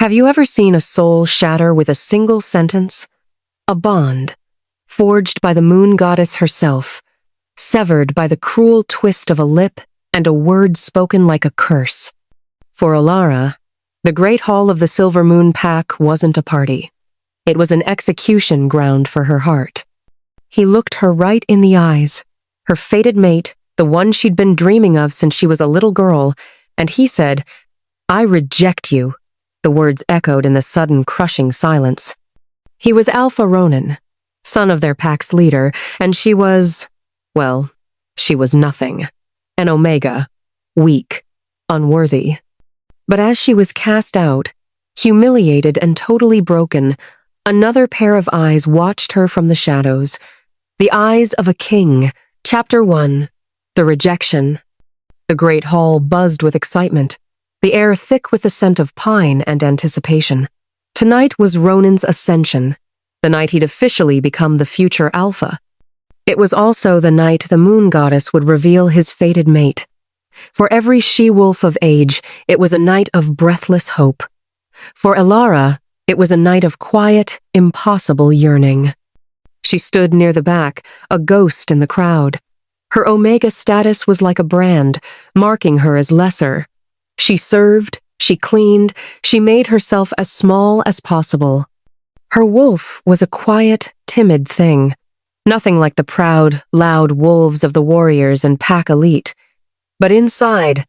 Have you ever seen a soul shatter with a single sentence? A bond, forged by the moon goddess herself, severed by the cruel twist of a lip and a word spoken like a curse. For Elara, the great hall of the Silver Moon Pack wasn't a party. It was an execution ground for her heart. He looked her right in the eyes, her fated mate, the one she'd been dreaming of since she was a little girl, and he said, "I reject you." The words echoed in the sudden, crushing silence. He was Alpha Ronan, son of their pack's leader, and she was, well, she was nothing. An Omega, weak, unworthy. But as she was cast out, humiliated and totally broken, another pair of eyes watched her from the shadows. The eyes of a king. Chapter 1. The Rejection. The great hall buzzed with excitement, the air thick with the scent of pine and anticipation. Tonight was Ronan's ascension, the night he'd officially become the future Alpha. It was also the night the moon goddess would reveal his fated mate. For every she-wolf of age, it was a night of breathless hope. For Elara, it was a night of quiet, impossible yearning. She stood near the back, a ghost in the crowd. Her Omega status was like a brand, marking her as lesser. She served, she cleaned, she made herself as small as possible. Her wolf was a quiet, timid thing. Nothing like the proud, loud wolves of the warriors and pack elite. But inside,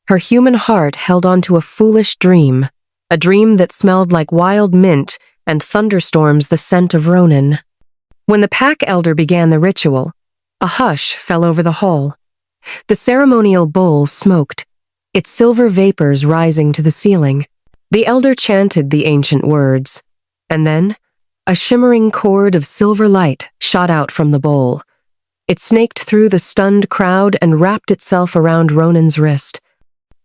her human heart held on to a foolish dream, a dream that smelled like wild mint and thunderstorms the scent of Ronan. When the pack elder began the ritual, a hush fell over the hall. The ceremonial bowl smoked, its silver vapors rising to the ceiling. The elder chanted the ancient words, and then a shimmering cord of silver light shot out from the bowl. It snaked through the stunned crowd and wrapped itself around Ronan's wrist.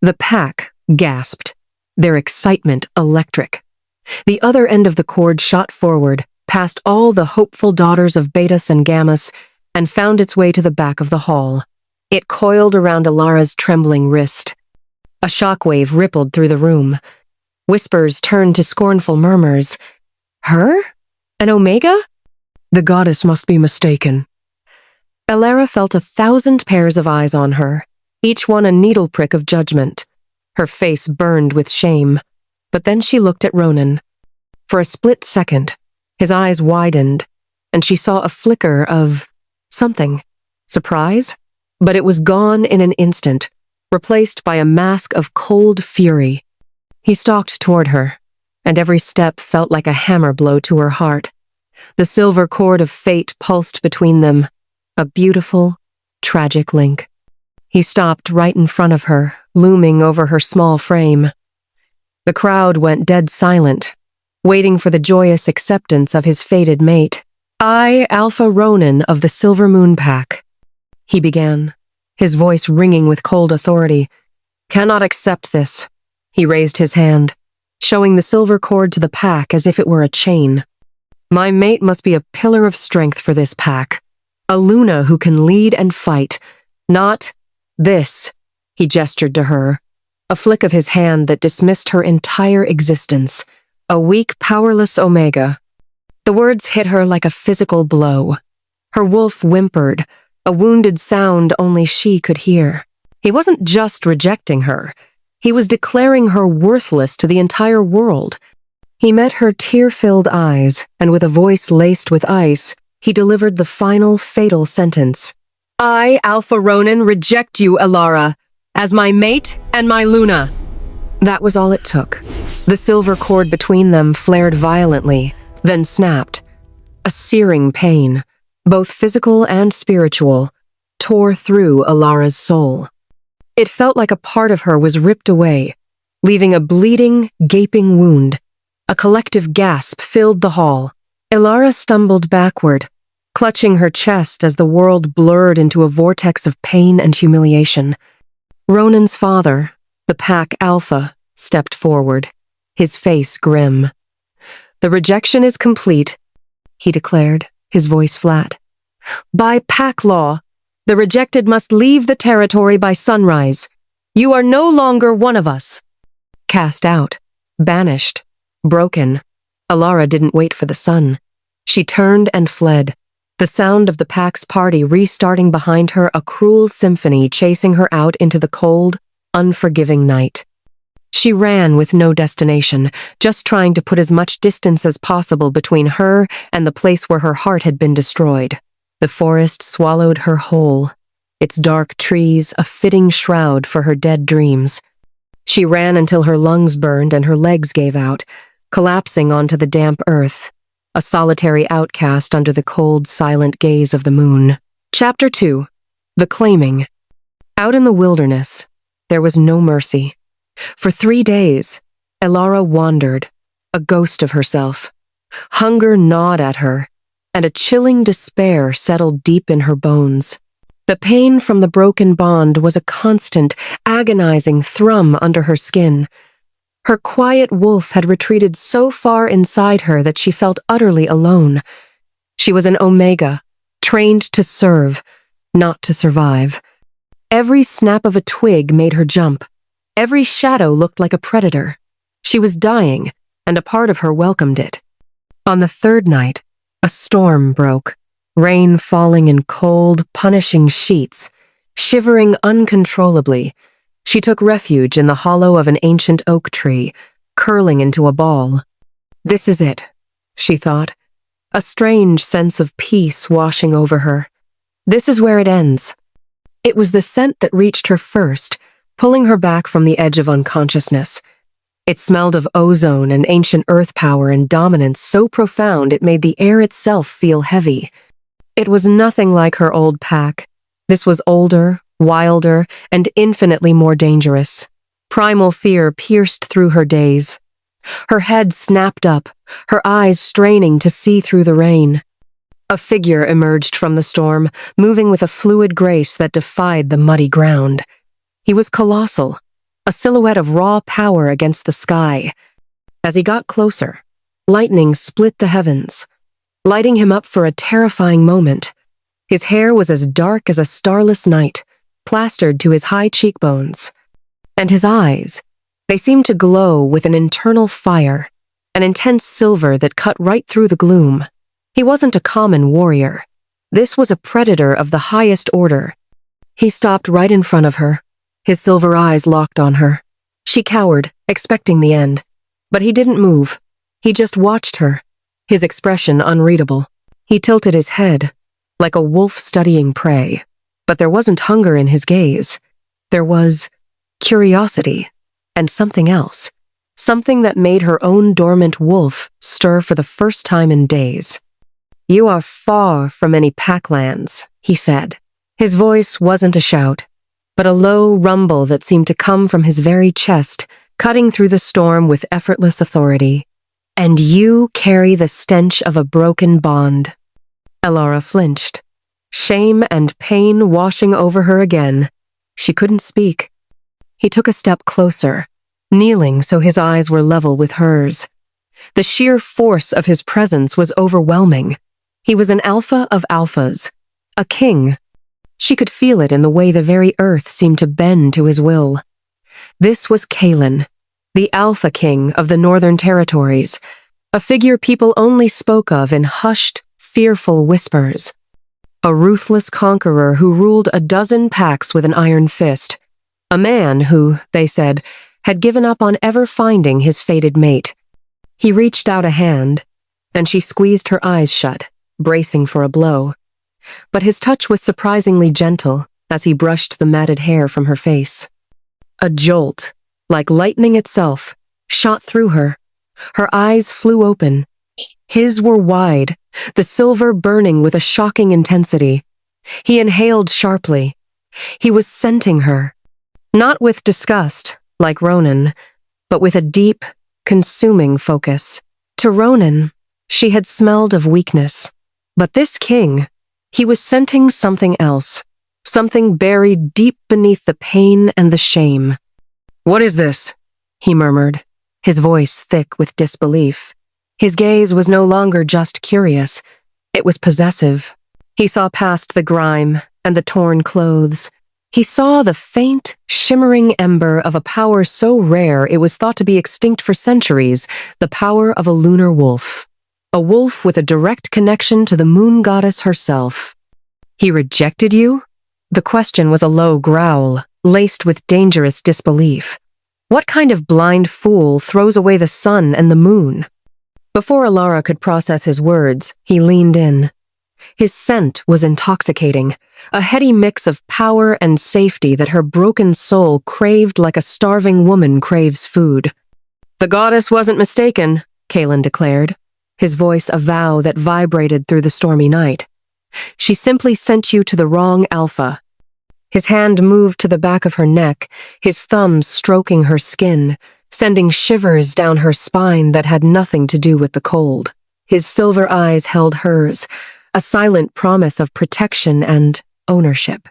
The pack gasped, their excitement electric. The other end of the cord shot forward, past all the hopeful daughters of Betas and Gammas, and found its way to the back of the hall. It coiled around Elara's trembling wrist. A shockwave rippled through the room. Whispers turned to scornful murmurs. Her? An Omega? The goddess must be mistaken. Elara felt 1,000 pairs of eyes on her, each one a needle prick of judgment. Her face burned with shame, but then she looked at Ronan. For a split second, his eyes widened, and she saw a flicker of something. Surprise? But it was gone in an instant, replaced by a mask of cold fury. He stalked toward her, and every step felt like a hammer blow to her heart. The silver cord of fate pulsed between them, a beautiful, tragic link. He stopped right in front of her, looming over her small frame. The crowd went dead silent, waiting for the joyous acceptance of his fated mate. "I, Alpha Ronan of the Silver Moon Pack," he began, his voice ringing with cold authority, "cannot accept this." He raised his hand, showing the silver cord to the pack as if it were a chain. "My mate must be a pillar of strength for this pack, a Luna who can lead and fight, not this," he gestured to her, a flick of his hand that dismissed her entire existence, a weak, powerless Omega. The words hit her like a physical blow. Her wolf whimpered, a wounded sound only she could hear. He wasn't just rejecting her. He was declaring her worthless to the entire world. He met her tear-filled eyes, and with a voice laced with ice, he delivered the final, fatal sentence. "I, Alpha Ronan, reject you, Elara, as my mate and my Luna." That was all it took. The silver cord between them flared violently, then snapped. A searing pain, both physical and spiritual, tore through Elara's soul. It felt like a part of her was ripped away, leaving a bleeding, gaping wound. A collective gasp filled the hall. Elara stumbled backward, clutching her chest as the world blurred into a vortex of pain and humiliation. Ronan's father, the pack Alpha, stepped forward, his face grim. "The rejection is complete," he declared, his voice flat. "By pack law, the rejected must leave the territory by sunrise. You are no longer one of us." Cast out, banished, Broken, Elara didn't wait for the sun. She turned and fled, the sound of the pack's party restarting behind her, a cruel symphony chasing her out into the cold, unforgiving night. She ran with no destination, just trying to put as much distance as possible between her and the place where her heart had been destroyed. The forest swallowed her whole, its dark trees a fitting shroud for her dead dreams. She ran until her lungs burned and her legs gave out, collapsing onto the damp earth, a solitary outcast under the cold, silent gaze of the moon. Chapter 2. The Claiming. Out in the wilderness, there was no mercy. For 3 days, Elara wandered, a ghost of herself. Hunger gnawed at her, and a chilling despair settled deep in her bones. The pain from the broken bond was a constant, agonizing thrum under her skin. Her quiet wolf had retreated so far inside her that she felt utterly alone. She was an omega, trained to serve, not to survive. Every snap of a twig made her jump. Every shadow looked like a predator. She was dying, and a part of her welcomed it. On the 3rd night, a storm broke, rain falling in cold, punishing sheets. Shivering uncontrollably, she took refuge in the hollow of an ancient oak tree, curling into a ball. This is it, she thought, a strange sense of peace washing over her. This is where it ends. It was the scent that reached her first, pulling her back from the edge of unconsciousness. It smelled of ozone and ancient earth power and dominance so profound it made the air itself feel heavy. It was nothing like her old pack. This was older, wilder, and infinitely more dangerous. Primal fear pierced through her daze. Her head snapped up, her eyes straining to see through the rain. A figure emerged from the storm, moving with a fluid grace that defied the muddy ground. He was colossal, a silhouette of raw power against the sky. As he got closer, lightning split the heavens, lighting him up for a terrifying moment. His hair was as dark as a starless night, plastered to his high cheekbones. And his eyes, they seemed to glow with an internal fire, an intense silver that cut right through the gloom. He wasn't a common warrior. This was a predator of the highest order. He stopped right in front of her, his silver eyes locked on her. She cowered, expecting the end. But he didn't move. He just watched her, his expression unreadable. He tilted his head, like a wolf studying prey. But there wasn't hunger in his gaze. There was curiosity, and something else. Something that made her own dormant wolf stir for the first time in days. "You are far from any packlands," he said. His voice wasn't a shout, but a low rumble that seemed to come from his very chest, cutting through the storm with effortless authority. "And you carry the stench of a broken bond." Elara flinched, shame and pain washing over her again. She couldn't speak. He took a step closer, kneeling so his eyes were level with hers. The sheer force of his presence was overwhelming. He was an alpha of alphas, a king. She could feel it in the way the very earth seemed to bend to his will. This was Kalen, the Alpha King of the Northern Territories, a figure people only spoke of in hushed, fearful whispers. A ruthless conqueror who ruled a dozen packs with an iron fist. A man who, they said, had given up on ever finding his fated mate. He reached out a hand, and she squeezed her eyes shut, bracing for a blow. But his touch was surprisingly gentle as he brushed the matted hair from her face. A jolt, like lightning itself, shot through her. Her eyes flew open. His were wide, the silver burning with a shocking intensity. He inhaled sharply. He was scenting her. Not with disgust, like Ronan, but with a deep, consuming focus. To Ronan, she had smelled of weakness. But this king, he was scenting something else, something buried deep beneath the pain and the shame. "What is this?" he murmured, his voice thick with disbelief. His gaze was no longer just curious, it was possessive. He saw past the grime and the torn clothes. He saw the faint, shimmering ember of a power so rare it was thought to be extinct for centuries, the power of a lunar wolf. A wolf with a direct connection to the moon goddess herself. He rejected you? The question was a low growl, laced with dangerous disbelief. What kind of blind fool throws away the sun and the moon? Before Elara could process his words, he leaned in. His scent was intoxicating, a heady mix of power and safety that her broken soul craved like a starving woman craves food. The goddess wasn't mistaken, Kaelin declared, his voice a vow that vibrated through the stormy night. She simply sent you to the wrong alpha. His hand moved to the back of her neck, his thumbs stroking her skin, sending shivers down her spine that had nothing to do with the cold. His silver eyes held hers, a silent promise of protection and ownership.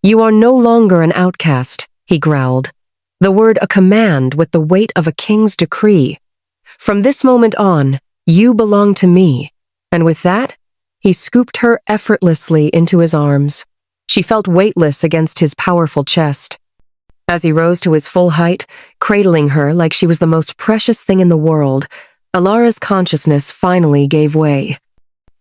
You are no longer an outcast, he growled, the word a command with the weight of a king's decree. From this moment on, you belong to me, and with that, he scooped her effortlessly into his arms. She felt weightless against his powerful chest. As he rose to his full height, cradling her like she was the most precious thing in the world, Elara's consciousness finally gave way.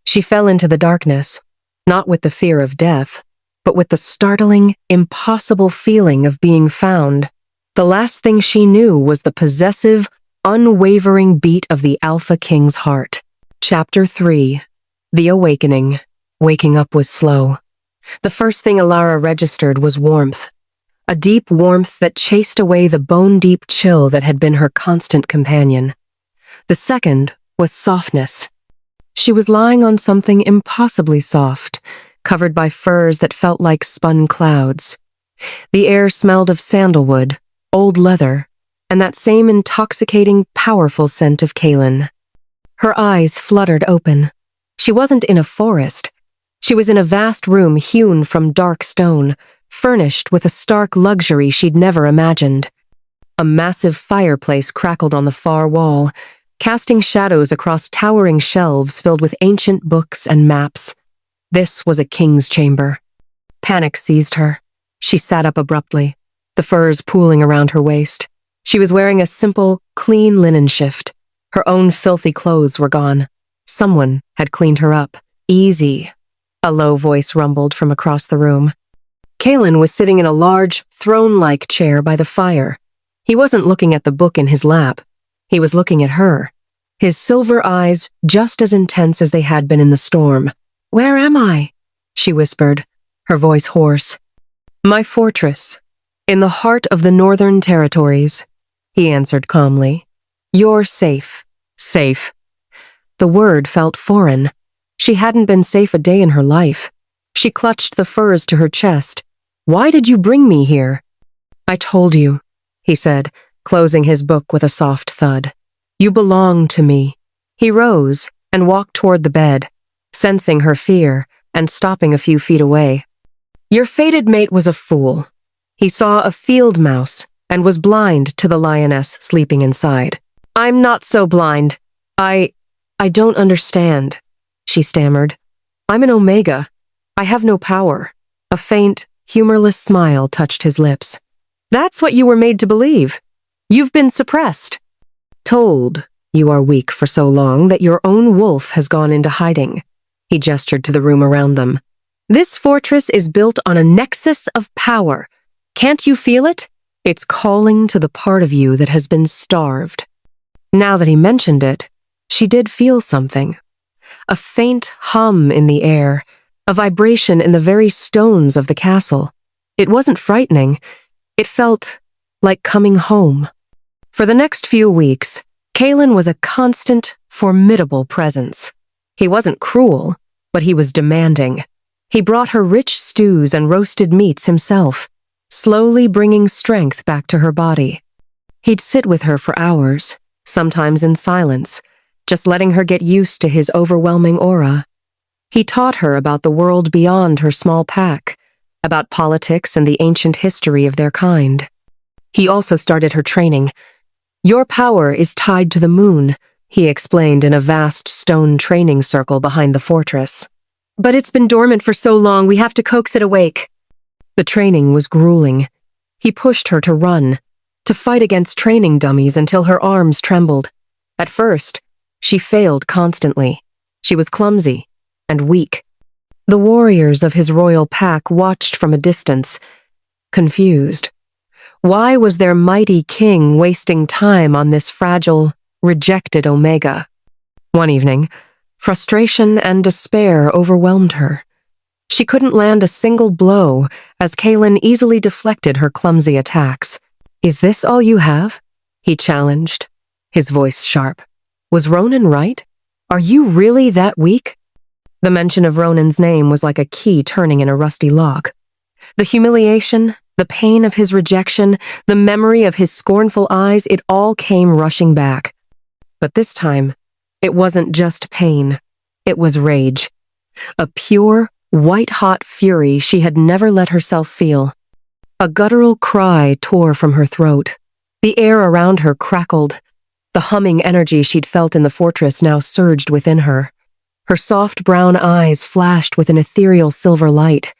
She fell into the darkness, not with the fear of death, but with the startling, impossible feeling of being found. The last thing she knew was the possessive, unwavering beat of the Alpha King's heart. Chapter 3. The Awakening. Waking up was slow. The first thing Elara registered was warmth. A deep warmth that chased away the bone-deep chill that had been her constant companion. The second was softness. She was lying on something impossibly soft, covered by furs that felt like spun clouds. The air smelled of sandalwood, old leather, and that same intoxicating, powerful scent of Kaelin. Her eyes fluttered open. She wasn't in a forest. She was in a vast room hewn from dark stone, furnished with a stark luxury she'd never imagined. A massive fireplace crackled on the far wall, casting shadows across towering shelves filled with ancient books and maps. This was a king's chamber. Panic seized her. She sat up abruptly, the furs pooling around her waist. She was wearing a simple, clean linen shift. Her own filthy clothes were gone. Someone had cleaned her up. Easy. A low voice rumbled from across the room. Kaelin was sitting in a large, throne-like chair by the fire. He wasn't looking at the book in his lap. He was looking at her, his silver eyes just as intense as they had been in the storm. "Where am I?" she whispered, her voice hoarse. "My fortress, in the heart of the Northern Territories," he answered calmly. "You're safe." Safe. The word felt foreign. She hadn't been safe a day in her life. She clutched the furs to her chest. "Why did you bring me here?" "I told you," he said, closing his book with a soft thud. "You belong to me." He rose and walked toward the bed, sensing her fear and stopping a few feet away. "Your fated mate was a fool. He saw a field mouse and was blind to the lioness sleeping inside. I'm not so blind. I don't understand," she stammered. "I'm an Omega. I have no power." A faint, humorless smile touched his lips. "That's what you were made to believe. You've been suppressed. Told you are weak for so long that your own wolf has gone into hiding." He gestured to the room around them. "This fortress is built on a nexus of power. Can't you feel it? It's calling to the part of you that has been starved." Now that he mentioned it, she did feel something. A faint hum in the air, a vibration in the very stones of the castle. It wasn't frightening. It felt like coming home. For the next few weeks, Kaelin was a constant, formidable presence. He wasn't cruel, but he was demanding. He brought her rich stews and roasted meats himself, slowly bringing strength back to her body. He'd sit with her for hours, sometimes in silence, just letting her get used to his overwhelming aura. He taught her about the world beyond her small pack, about politics and the ancient history of their kind. He also started her training. "Your power is tied to the moon," he explained in a vast stone training circle behind the fortress. "But it's been dormant for so long we have to coax it awake." The training was grueling. He pushed her to run, to fight against training dummies until her arms trembled. At first, she failed constantly. She was clumsy and weak. The warriors of his royal pack watched from a distance, confused. Why was their mighty king wasting time on this fragile, rejected Omega? One evening, frustration and despair overwhelmed her. She couldn't land a single blow as Kaelin easily deflected her clumsy attacks. "Is this all you have?" he challenged, his voice sharp. "Was Ronan right? Are you really that weak?" The mention of Ronan's name was like a key turning in a rusty lock. The humiliation, the pain of his rejection, the memory of his scornful eyes, it all came rushing back. But this time, it wasn't just pain. It was rage. A pure, white-hot fury she had never let herself feel. A guttural cry tore from her throat. The air around her crackled. The humming energy she'd felt in the fortress now surged within her. Her soft brown eyes flashed with an ethereal silver light.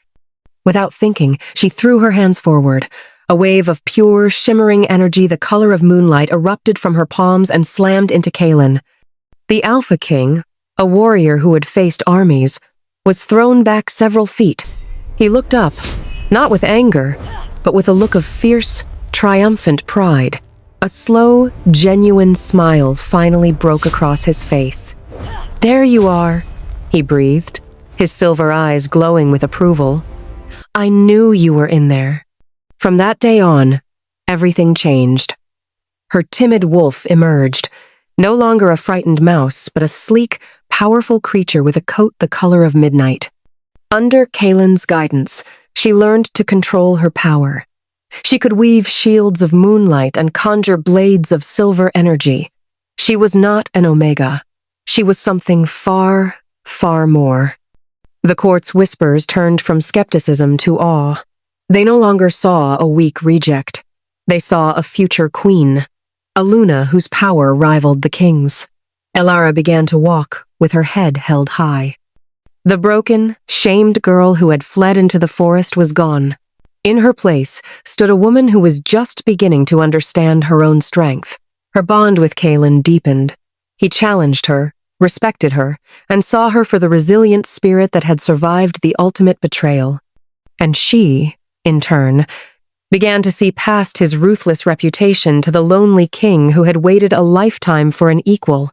Without thinking, she threw her hands forward. A wave of pure, shimmering energy the color of moonlight erupted from her palms and slammed into Kaelin. The Alpha King, a warrior who had faced armies, was thrown back several feet. He looked up, not with anger, but with a look of fierce, triumphant pride. A slow, genuine smile finally broke across his face. "There you are," he breathed, his silver eyes glowing with approval. "I knew you were in there." From that day on, everything changed. Her timid wolf emerged, no longer a frightened mouse, but a sleek, powerful creature with a coat the color of midnight. Under Kaelin's guidance, she learned to control her power. She could weave shields of moonlight and conjure blades of silver energy. She was not an Omega. She was something far, far more. The court's whispers turned from skepticism to awe. They no longer saw a weak reject. They saw a future queen, a Luna whose power rivaled the king's. Elara began to walk, with her head held high. The broken, shamed girl who had fled into the forest was gone. In her place stood a woman who was just beginning to understand her own strength. Her bond with Kaelin deepened. He challenged her, respected her, and saw her for the resilient spirit that had survived the ultimate betrayal. And she, in turn, began to see past his ruthless reputation to the lonely king who had waited a lifetime for an equal.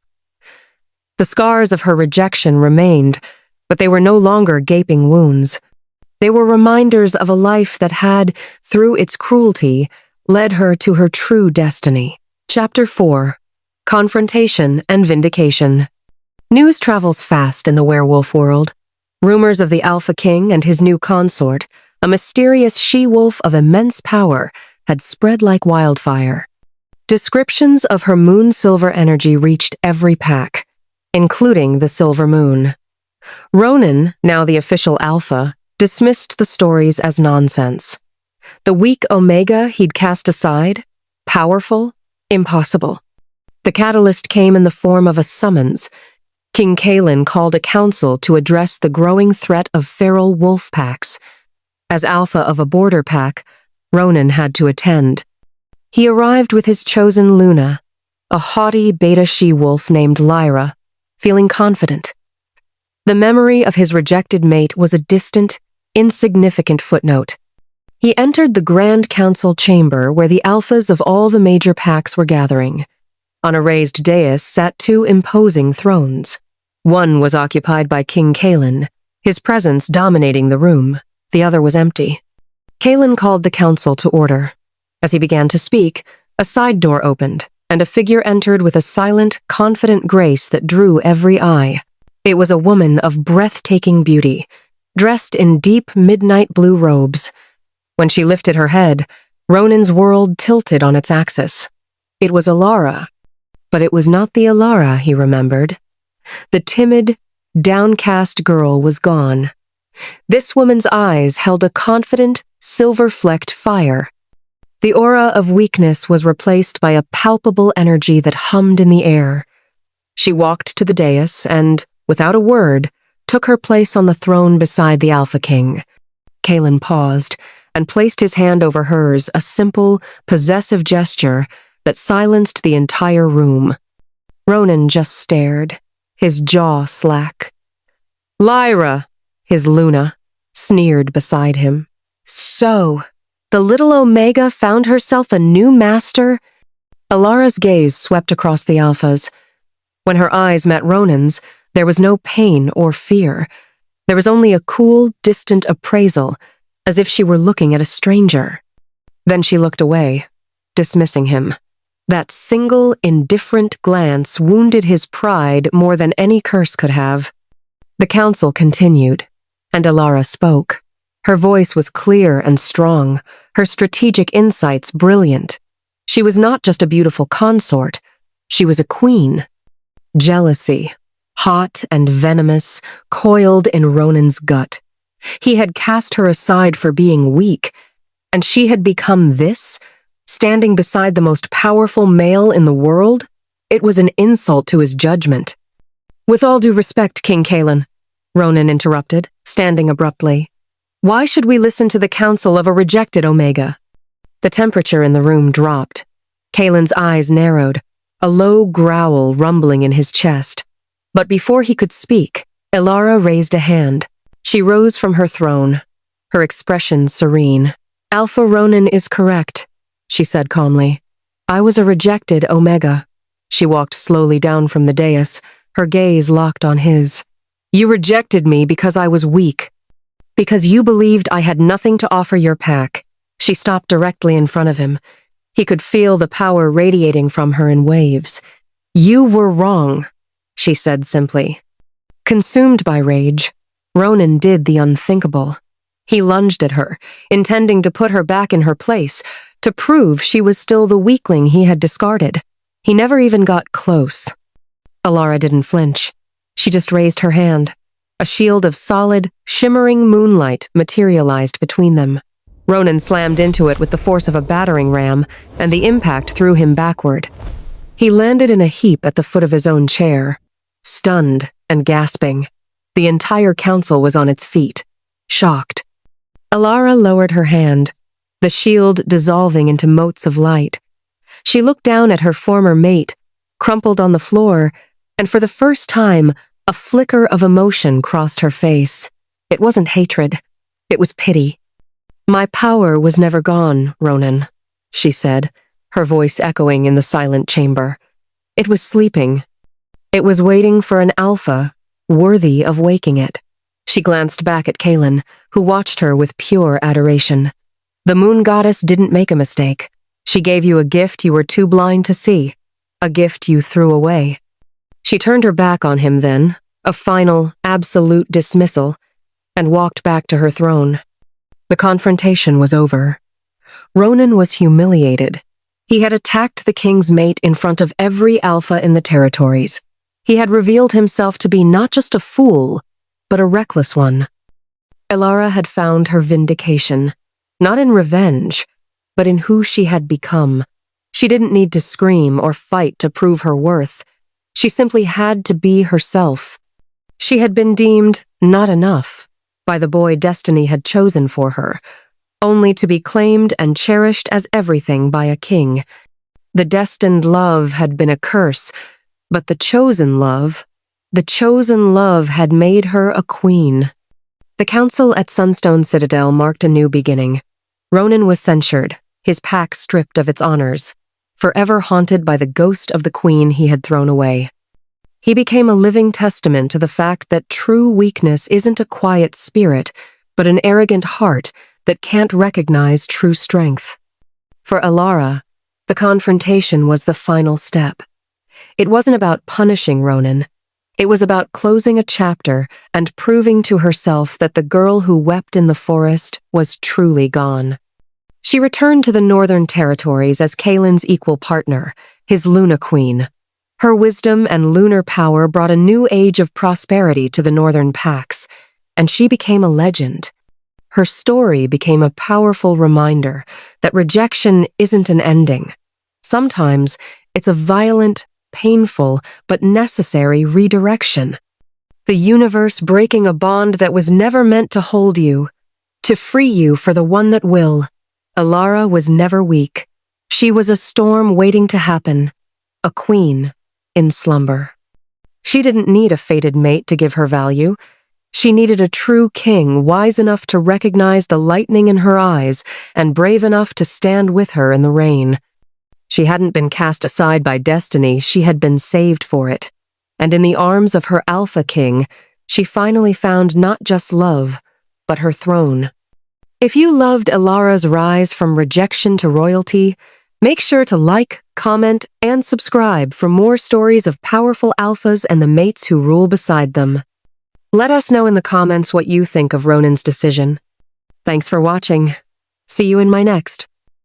The scars of her rejection remained, but they were no longer gaping wounds. They were reminders of a life that had, through its cruelty, led her to her true destiny. Chapter 4. Confrontation and Vindication. News travels fast in the werewolf world. Rumors of the Alpha King and his new consort, a mysterious she-wolf of immense power, had spread like wildfire. Descriptions of her moon-silver energy reached every pack, including the Silver Moon. Ronan, now the official Alpha, dismissed the stories as nonsense. The weak Omega he'd cast aside, powerful, impossible. The catalyst came in the form of a summons. King Kaelin called a council to address the growing threat of feral wolf packs. As Alpha of a border pack, Ronan had to attend. He arrived with his chosen Luna, a haughty beta she-wolf named Lyra, feeling confident. The memory of his rejected mate was a distant, insignificant footnote. He entered the Grand Council chamber where the alphas of all the major packs were gathering. On a raised dais sat two imposing thrones. One was occupied by King Kaelin, his presence dominating the room. The other was empty. Kaelin called the council to order. As he began to speak, a side door opened, and a figure entered with a silent, confident grace that drew every eye. It was a woman of breathtaking beauty, dressed in deep midnight blue robes. When she lifted her head, Ronan's world tilted on its axis. It was Elara, but it was not the Elara he remembered. The timid, downcast girl was gone. This woman's eyes held a confident, silver-flecked fire. The aura of weakness was replaced by a palpable energy that hummed in the air. She walked to the dais and, without a word, took her place on the throne beside the Alpha King. Kaelin paused, and placed his hand over hers, a simple, possessive gesture that silenced the entire room. Ronan just stared, his jaw slack. "Lyra," his Luna, sneered beside him. So, the little Omega found herself a new master? Elara's gaze swept across the alphas. When her eyes met Ronan's, there was no pain or fear. There was only a cool, distant appraisal, as if she were looking at a stranger. Then she looked away, dismissing him. That single, indifferent glance wounded his pride more than any curse could have. The council continued, and Elara spoke. Her voice was clear and strong, her strategic insights brilliant. She was not just a beautiful consort, she was a queen. Jealousy, hot and venomous, coiled in Ronan's gut. He had cast her aside for being weak, and she had become this, standing beside the most powerful male in the world? It was an insult to his judgment. "With all due respect, King Kaelin," Ronan interrupted, standing abruptly. "Why should we listen to the counsel of a rejected Omega?" The temperature in the room dropped. Kaelin's eyes narrowed, a low growl rumbling in his chest. But before he could speak, Elara raised a hand. She rose from her throne, her expression serene. "Alpha Ronan is correct," she said calmly. "I was a rejected Omega." She walked slowly down from the dais, her gaze locked on his. "You rejected me because I was weak. Because you believed I had nothing to offer your pack." She stopped directly in front of him. He could feel the power radiating from her in waves. "You were wrong," she said simply. Consumed by rage, Ronan did the unthinkable. He lunged at her, intending to put her back in her place, to prove she was still the weakling he had discarded. He never even got close. Elara didn't flinch. She just raised her hand. A shield of solid, shimmering moonlight materialized between them. Ronan slammed into it with the force of a battering ram, and the impact threw him backward. He landed in a heap at the foot of his own chair, stunned and gasping. The entire council was on its feet, shocked. Elara lowered her hand, the shield dissolving into motes of light. She looked down at her former mate, crumpled on the floor, and for the first time, a flicker of emotion crossed her face. It wasn't hatred, it was pity. "My power was never gone, Ronan," she said, her voice echoing in the silent chamber. "It was sleeping. It was waiting for an alpha, worthy of waking it." She glanced back at Kaelin, who watched her with pure adoration. "The moon goddess didn't make a mistake. She gave you a gift you were too blind to see, a gift you threw away." She turned her back on him then, a final, absolute dismissal, and walked back to her throne. The confrontation was over. Ronan was humiliated. He had attacked the king's mate in front of every alpha in the territories. He had revealed himself to be not just a fool, but a reckless one. Elara had found her vindication, not in revenge, but in who she had become. She didn't need to scream or fight to prove her worth. She simply had to be herself. She had been deemed not enough by the boy destiny had chosen for her, only to be claimed and cherished as everything by a king. The destined love had been a curse, but the chosen love had made her a queen. The council at Sunstone Citadel marked a new beginning. Ronan was censured, his pack stripped of its honors, forever haunted by the ghost of the queen he had thrown away. He became a living testament to the fact that true weakness isn't a quiet spirit, but an arrogant heart that can't recognize true strength. For Elara, the confrontation was the final step. It wasn't about punishing Ronan. It was about closing a chapter and proving to herself that the girl who wept in the forest was truly gone. She returned to the Northern Territories as Kaelin's equal partner, his Luna Queen. Her wisdom and lunar power brought a new age of prosperity to the Northern Pax, and she became a legend. Her story became a powerful reminder that rejection isn't an ending. Sometimes it's a violent, painful, but necessary redirection. The universe breaking a bond that was never meant to hold you. to free you for the one that will. Elara was never weak. She was a storm waiting to happen, a queen in slumber. She didn't need a fated mate to give her value. She needed a true king, wise enough to recognize the lightning in her eyes and brave enough to stand with her in the rain. She hadn't been cast aside by destiny, she had been saved for it. And in the arms of her alpha king, she finally found not just love, but her throne. If you loved Elara's rise from rejection to royalty, make sure to like, comment, and subscribe for more stories of powerful alphas and the mates who rule beside them. Let us know in the comments what you think of Ronan's decision. Thanks for watching. See you in my next.